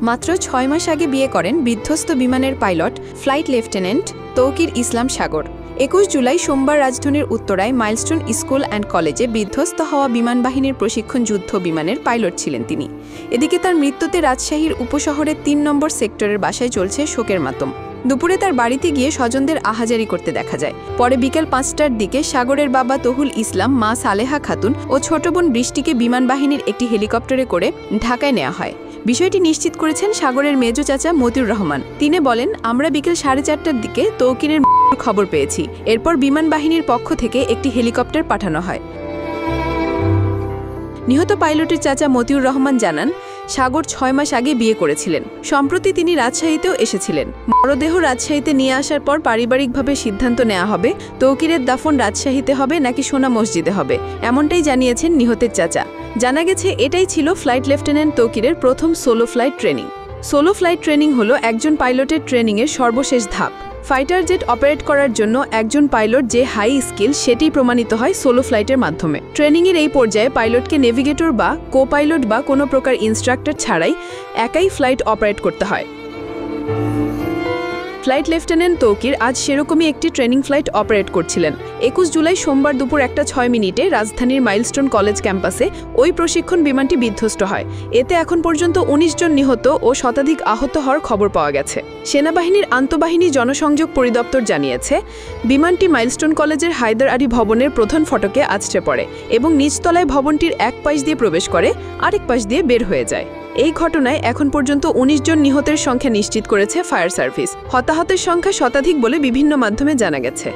মাত্র ৬ মাস আগে বিয়ে করেন বিধ্বস্ত বিমানের পাইলট ফ্লাইট লেফটেন্যান্ট তৌকির ইসলাম সাগর। ২১ জুলাই সোমবার রাজধানীর উত্তরায় মাইলস্টোন স্কুল অ্যান্ড কলেজে বিধ্বস্ত হওয়া বিমান বাহিনীর প্রশিক্ষণ যুদ্ধ বিমানের পাইলট ছিলেন তিনি। এদিকে তার মৃত্যুতে রাজশাহীর উপশহরের ৩ নম্বর সেক্টরের বাসায় চলছে শোকের মাতম। দুপুরে তার বাড়িতে গিয়ে স্বজনদের আহাজারি করতে দেখা যায়। পরে বিকেল ৫টার দিকে সাগরের বাবা তহুল ইসলাম, মা সালেহা খাতুন ও ছোট বোন বৃষ্টিকে বিমান বাহিনীর একটি হেলিকপ্টারে করে ঢাকায় নেওয়া হয়। বিষয়টি নিশ্চিত করেছেন সাগরের মেজো চাচা মতিউর রহমান। তিনি বলেন, আমরা বিকেল ৪:৩০টার দিকে তৌকিরের খবর পেয়েছি। এরপর বিমান বাহিনীর পক্ষ থেকে একটি হেলিকপ্টার পাঠানো হয়। নিহত পাইলটের চাচা মতিউর রহমান জানান, সাগর ৬ মাস আগে বিয়ে করেছিলেন। সম্প্রতি তিনি রাজশাহীতেও এসেছিলেন। মরদেহ রাজশাহীতে নিয়ে আসার পর পারিবারিকভাবে সিদ্ধান্ত নেওয়া হবে তৌকিরের দাফন রাজশাহীতে হবে নাকি সোনা মসজিদে হবে, এমনটাই জানিয়েছেন নিহতের চাচা। জানা গেছে এটাই ছিল ফ্লাইট লেফটেন্যান্ট তৌকিরের প্রথম solo flight training. Solo flight training হলো একজন পাইলটের ট্রেনিংয়ের সর্বশেষ ধাপ। ফাইটার জেট অপারেট করার জন্য একজন পাইলট যে হাই স্কিল সেটি প্রমাণিত হয় সোলো ফ্লাইটের মাধ্যমে। ট্রেনিংয়ের এই পর্যায়ে পাইলটকে নেভিগেটর বা কো পাইলট বা কোনো প্রকার ইনস্ট্রাক্টর ছাড়াই একাই ফ্লাইট অপারেট করতে হয়। ফ্লাইট লেফটেন্যান্ট তৌকির আজ সেরকমই একটি ট্রেনিং ফ্লাইট অপারেট করছিলেন। ২১ জুলাই সোমবার দুপুর ১:০৬ রাজধানীর মাইলস্টোন কলেজ ক্যাম্পাসে ওই প্রশিক্ষণ বিমানটি বিধ্বস্ত হয়। এতে এখন পর্যন্ত ১৯ জন নিহত ও শতাধিক আহত হওয়ার খবর পাওয়া গেছে। সেনাবাহিনীর আন্তঃবাহিনী জনসংযোগ পরিদপ্তর জানিয়েছে, বিমানটি মাইলস্টোন কলেজের হায়দার আলী ভবনের প্রধান ফটকে আছড়ে পড়ে এবং নিচতলায় ভবনটির এক পাশ দিয়ে প্রবেশ করে, আরেক পাশ দিয়ে বের হয়ে যায়। এই ঘটনায় এখন পর্যন্ত ১৯ জন নিহতের সংখ্যা নিশ্চিত করেছে ফায়ার সার্ভিস। হতাহতের সংখ্যা শতাধিক বলে বিভিন্ন মাধ্যমে জানা গেছে।